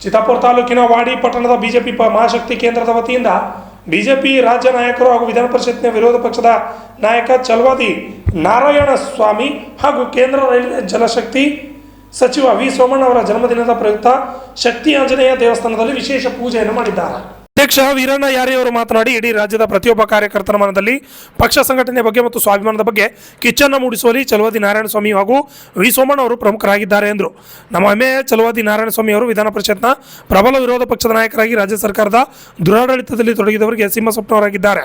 ಚಿತ್ತಾಪುರ ತಾಲೂಕಿನ ವಾಡಿ ಪಟ್ಟಣದ ಬಿಜೆಪಿ ಮಹಾಶಕ್ತಿ ಕೇಂದ್ರದ ವತಿಯಿಂದ ಬಿಜೆಪಿ ರಾಜ್ಯ ನಾಯಕರು ಹಾಗೂ ವಿಧಾನ ಪರಿಷತ್ನ ವಿರೋಧ ಪಕ್ಷದ ನಾಯಕ ಚಲವಾದಿ ನಾರಾಯಣಸ್ವಾಮಿ ಹಾಗೂ ಕೇಂದ್ರ ರೈಲ್ವೆ ಜಲಶಕ್ತಿ ಸಚಿವ ವಿ ಸೋಮಣ್ಣ ಅವರ ಜನ್ಮದಿನದ ಪ್ರಯುಕ್ತ ಶಕ್ತಿ ಆಂಜನೇಯ ದೇವಸ್ಥಾನದಲ್ಲಿ ವಿಶೇಷ ಪೂಜೆಯನ್ನು ಮಾಡಿದ್ದಾರೆ. ಅಧ್ಯಕ್ಷ ವೀರಣ್ಣ ಯಾರಿ ಅವರು ಮಾತನಾಡಿ, ಇಡೀ ರಾಜ್ಯದ ಪ್ರತಿಯೊಬ್ಬ ಕಾರ್ಯಕರ್ತರ ಮನದಲ್ಲಿ ಪಕ್ಷ ಸಂಘಟನೆ ಬಗ್ಗೆ ಮತ್ತು ಸ್ವಾಭಿಮಾನದ ಬಗ್ಗೆ ಕಿಚ್ಚನ್ನು ಮೂಡಿಸುವಲ್ಲಿ ಚಲವಾದಿ ನಾರಾಯಣಸ್ವಾಮಿ ಹಾಗೂ ವಿ ಸೋಮಣ್ಣ ಅವರು ಪ್ರಮುಖರಾಗಿದ್ದಾರೆ ಎಂದರು. ನಮ್ಮ ಹೆಮ್ಮೆಯ ಚಲವಾದಿ ನಾರಾಯಣಸ್ವಾಮಿ ಅವರು ವಿಧಾನ ಪರಿಷತ್ನ ಪ್ರಬಲ ವಿರೋಧ ಪಕ್ಷದ ನಾಯಕರಾಗಿ ರಾಜ್ಯ ಸರ್ಕಾರದ ದುರಾಡಳಿತದಲ್ಲಿ ತೊಡಗಿದವರಿಗೆ ಸಿಂಹ ಸ್ವಪ್ನವರಾಗಿದ್ದಾರೆ.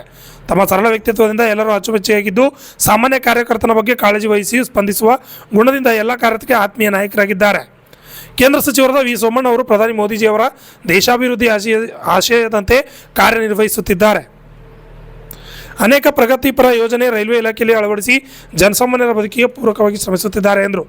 ತಮ್ಮ ಸರಳ ವ್ಯಕ್ತಿತ್ವದಿಂದ ಎಲ್ಲರೂ ಅಚ್ಚುಮೆಚ್ಚಾಗಿದ್ದು, ಸಾಮಾನ್ಯ ಕಾರ್ಯಕರ್ತನ ಬಗ್ಗೆ ಕಾಳಜಿ ವಹಿಸಿ ಸ್ಪಂದಿಸುವ ಗುಣದಿಂದ ಎಲ್ಲ ಕಾರ್ಯಕ್ಕೆ ಆತ್ಮೀಯ ನಾಯಕರಾಗಿದ್ದಾರೆ. ಕೇಂದ್ರ ಸಚಿವರಾದ ವಿ ಸೋಮಣ್ಣ ಅವರು ಪ್ರಧಾನಿ ಮೋದಿಜಿಯವರ ದೇಶಾಭಿವೃದ್ಧಿ ಆಶಯದಂತೆ ಕಾರ್ಯನಿರ್ವಹಿಸುತ್ತಿದ್ದಾರೆ. ಅನೇಕ ಪ್ರಗತಿಪರ ಯೋಜನೆ ರೈಲ್ವೆ ಇಲಾಖೆಯಲ್ಲಿ ಅಳವಡಿಸಿ ಜನಸಾಮಾನ್ಯರ ಬದುಕಿಗೆ ಪೂರಕವಾಗಿ ಶ್ರಮಿಸುತ್ತಿದ್ದಾರೆ ಎಂದರು.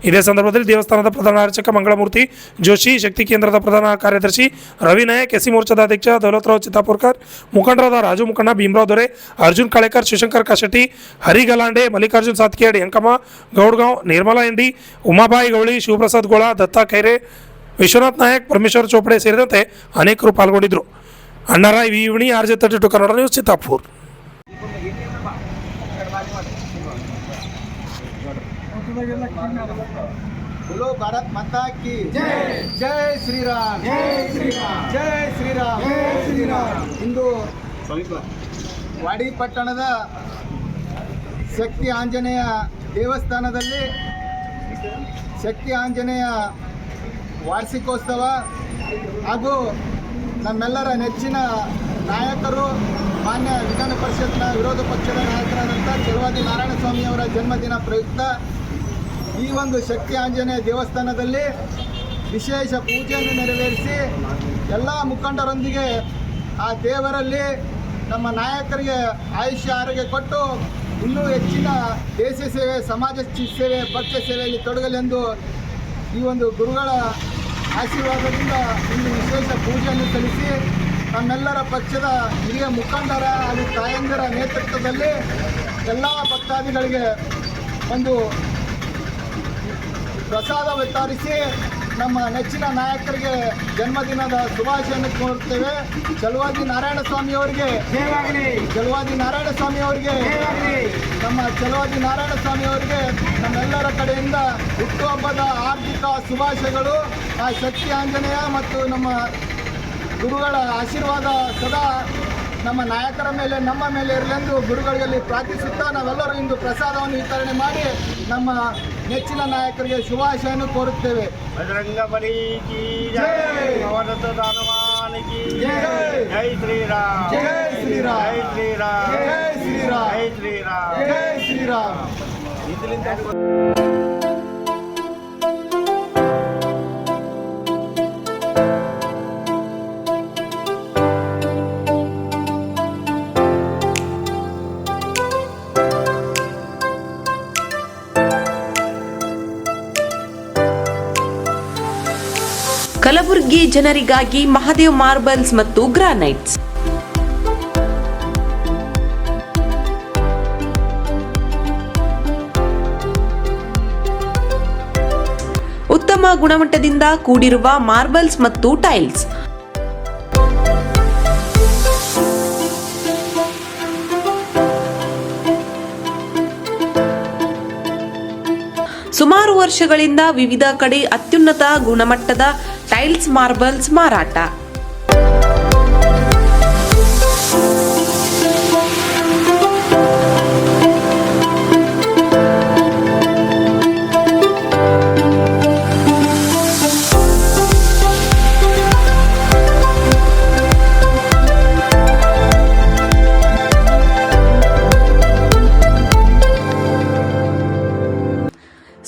ಇದೇ ಸಂದರ್ಭದಲ್ಲಿ ದೇವಸ್ಥಾನದ ಪ್ರಧಾನ ಅರ್ಚಕ ಮಂಗಳಮೂರ್ತಿ ಜೋಶಿ, ಶಕ್ತಿ ಕೇಂದ್ರದ ಪ್ರಧಾನ ಕಾರ್ಯದರ್ಶಿ ರವಿ ನಾಯಕ್, ಎಸಿ ಮೋರ್ಚಾದ ಅಧ್ಯಕ್ಷ ದೌಲತರಾವ್ ಚಿತ್ತಾಪುರ್ಕರ್, ಮುಖಂಡರಾದ ರಾಜು ಮುಖಂಡ, ಭೀಮರಾವ್ ದೊರೆ, ಅರ್ಜುನ್ ಕಾಳೇಕರ್, ಶಿವಶಂಕರ್ ಕಾಶೆಟ್ಟಿ, ಹರಿ ಗಲಾಂಡೆ, ಮಲ್ಲಿಕಾರ್ಜುನ್ ಸಾತ್ಕೇಡ್, ಯಂಕಮ್ಮ ಗೌಡ್ಗಾಂವ್, ನಿರ್ಮಲಾ ಎಂಡಿ, ಉಮಾಬಾಯಿ ಗೌಳಿ, ಶಿವಪ್ರಸಾದ್ ಗೋಳ, ದತ್ತಾ ಖೈರೆ, ವಿಶ್ವನಾಥ್ ನಾಯಕ್, ಪರಮೇಶ್ವರ್ ಚೋಪಡೆ ಸೇರಿದಂತೆ ಅನೇಕರು ಪಾಲ್ಗೊಂಡಿದ್ದರು. ಅಣ್ಣರಾಯ್ ವಿವಣಿ, RJ32 ಕನ್ನಡ ನ್ಯೂಸ್, ಚಿತ್ತಾಪುರ್. बोलो भारत माता की जय, जय श्री राम, जय श्री राम, जय श्री राम, जय श्री राम. ಇಂದು ವಾಡಿ ಪಟ್ಟಣದ ಶಕ್ತಿ ಆಂಜನೇಯ ದೇವಸ್ಥಾನದಲ್ಲಿ ಶಕ್ತಿ ಆಂಜನೇಯ ವಾರ್ಷಿಕೋತ್ಸವ ಹಾಗೂ ನಮ್ಮೆಲ್ಲರ ನೆಚ್ಚಿನ ನಾಯಕರು ಮಾನ್ಯ ವಿಧಾನ ಪರಿಷತ್ನ ವಿರೋಧ ಪಕ್ಷದ ನಾಯಕರಾದಂಥ ಚಲವಾದಿ ನಾರಾಯಣಸ್ವಾಮಿ ಅವರ ಜನ್ಮದಿನ ಪ್ರಯುಕ್ತ ಈ ಒಂದು ಶಕ್ತಿ ಆಂಜನೇಯ ದೇವಸ್ಥಾನದಲ್ಲಿ ವಿಶೇಷ ಪೂಜೆಯನ್ನು ನೆರವೇರಿಸಿ ಎಲ್ಲ ಮುಖಂಡರೊಂದಿಗೆ ಆ ದೇವರಲ್ಲಿ ನಮ್ಮ ನಾಯಕರಿಗೆ ಆಯುಷ್ಯ ಆರೋಗ್ಯ ಕೊಟ್ಟು ಇನ್ನೂ ಹೆಚ್ಚಿನ ದೇಶ ಸೇವೆ, ಸಮಾಜ ಸೇವೆ, ಪಕ್ಷ ಸೇವೆಯಲ್ಲಿ ತೊಡಗಲೆಂದು ಈ ಒಂದು ಗುರುಗಳ ಆಶೀರ್ವಾದದಿಂದ ಇಂದು ವಿಶೇಷ ಪೂಜೆಯನ್ನು ಸಲ್ಲಿಸಿ ನಮ್ಮೆಲ್ಲರ ಪಕ್ಷದ ಹಿರಿಯ ಮುಖಂಡರ ಹಾಗೂ ತಾಯಂದಿರ ನೇತೃತ್ವದಲ್ಲಿ ಎಲ್ಲ ಭಕ್ತಾದಿಗಳಿಗೆ ಒಂದು ಪ್ರಸಾದ ವಿತರಿಸಿ ನಮ್ಮ ನೆಚ್ಚಿನ ನಾಯಕರಿಗೆ ಜನ್ಮದಿನದ ಶುಭಾಶಯನ್ನು ಕೋರುತ್ತೇವೆ. ಚಲವಾದಿ ನಾರಾಯಣಸ್ವಾಮಿ ಅವರಿಗೆ ಜಯವಾಗಲಿ, ಚಲವಾದಿ ನಾರಾಯಣಸ್ವಾಮಿ ಅವರಿಗೆ ಜಯವಾಗಲಿ. ನಮ್ಮ ಚಲವಾದಿ ನಾರಾಯಣಸ್ವಾಮಿ ಅವರಿಗೆ ನಮ್ಮೆಲ್ಲರ ಕಡೆಯಿಂದ ಹುಟ್ಟುಹಬ್ಬದ ಆರ್ಥಿಕ ಶುಭಾಶಯಗಳು. ಆ ಶಕ್ತಿ ಆಂಜನೇಯ ಮತ್ತು ನಮ್ಮ ಗುರುಗಳ ಆಶೀರ್ವಾದ ಸದಾ ನಮ್ಮ ನಾಯಕರ ಮೇಲೆ, ನಮ್ಮ ಮೇಲೆ ಇರಲೆಂದು ಗುರುಗಳಲ್ಲಿ ಪ್ರಾರ್ಥಿಸುತ್ತಾ ನಾವೆಲ್ಲರೂ ಇಂದು ಪ್ರಸಾದವನ್ನು ವಿತರಣೆ ಮಾಡಿ ನಮ್ಮ ನೆಚ್ಚಿನ ನಾಯಕರಿಗೆ ಶುಭಾಶಯನ್ನು ಕೋರುತ್ತೇವೆ. ಬಜರಂಗಬಲಿ ಕಿ ಜೈ, ಭವರತ ದಾನವಾನ್ ಕಿ ಜೈ, ಜೈ ಶ್ರೀರಾಮ್, ಜೈ ಶ್ರೀರಾಮ್, ಜೈ ಶ್ರೀರಾಮ್, ಜೈ ಶ್ರೀರಾಮ್, ಜೈ ಶ್ರೀರಾಮ್, ಜೈ ಶ್ರೀರಾಮ್. ಕಲಬುರಗಿ ಜನರಿಗಾಗಿ ಮಹಾದೇವ್ ಮಾರ್ಬಲ್ಸ್ ಮತ್ತು ಗ್ರಾನೈಟ್ಸ್. ಉತ್ತಮ ಗುಣಮಟ್ಟದಿಂದ ಕೂಡಿರುವ ಮಾರ್ಬಲ್ಸ್ ಮತ್ತು ಟೈಲ್ಸ್. ಸುಮಾರು ವರ್ಷಗಳಿಂದ ವಿವಿಧ ಕಡೆ ಅತ್ಯುನ್ನತ ಗುಣಮಟ್ಟದ ಟೈಲ್ಸ್, ಮಾರ್ಬಲ್ಸ್ ಮಾರಾಟ.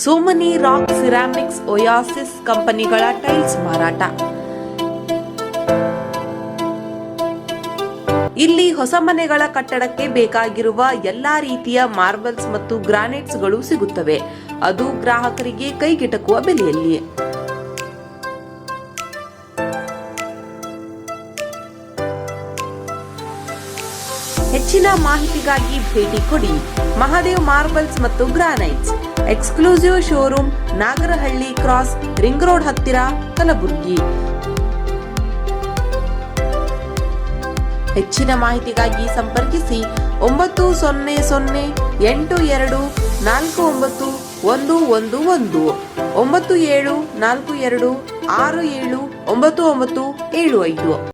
ಸೋಮನಿ ರಾಕ್, ಸಿರಾಮಿಕ್ಸ್, ಒಯಾಸಿಸ್ ಕಂಪನಿಗಳ ಟೈಲ್ಸ್ ಮಾರಾಟ. ಇಲ್ಲಿ ಹೊಸ ಮನೆಗಳ ಕಟ್ಟಡಕ್ಕೆ ಬೇಕಾಗಿರುವ ಎಲ್ಲಾ ರೀತಿಯ ಮಾರ್ಬಲ್ಸ್ ಮತ್ತು ಗ್ರಾನೈಟ್ಸ್ಗಳು ಸಿಗುತ್ತವೆ, ಅದು ಗ್ರಾಹಕರಿಗೆ ಕೈಗೆಟಕುವ ಬೆಲೆಯಲ್ಲಿ. ಹೆಚ್ಚಿನ ಮಾಹಿತಿಗಾಗಿ ಭೇಟಿ ಕೊಡಿ. ಮಹಾದೇವ್ ಮಾರ್ಬಲ್ಸ್ ಮತ್ತು granites, exclusive showroom, Nagarahalli cross, ring road ಹತ್ತಿರ, ಕಲಬುರಗಿ. ಹೆಚ್ಚಿನ ಮಾಹಿತಿಗಾಗಿ ಸಂಪರ್ಕಿಸಿ 908242911 9742679975.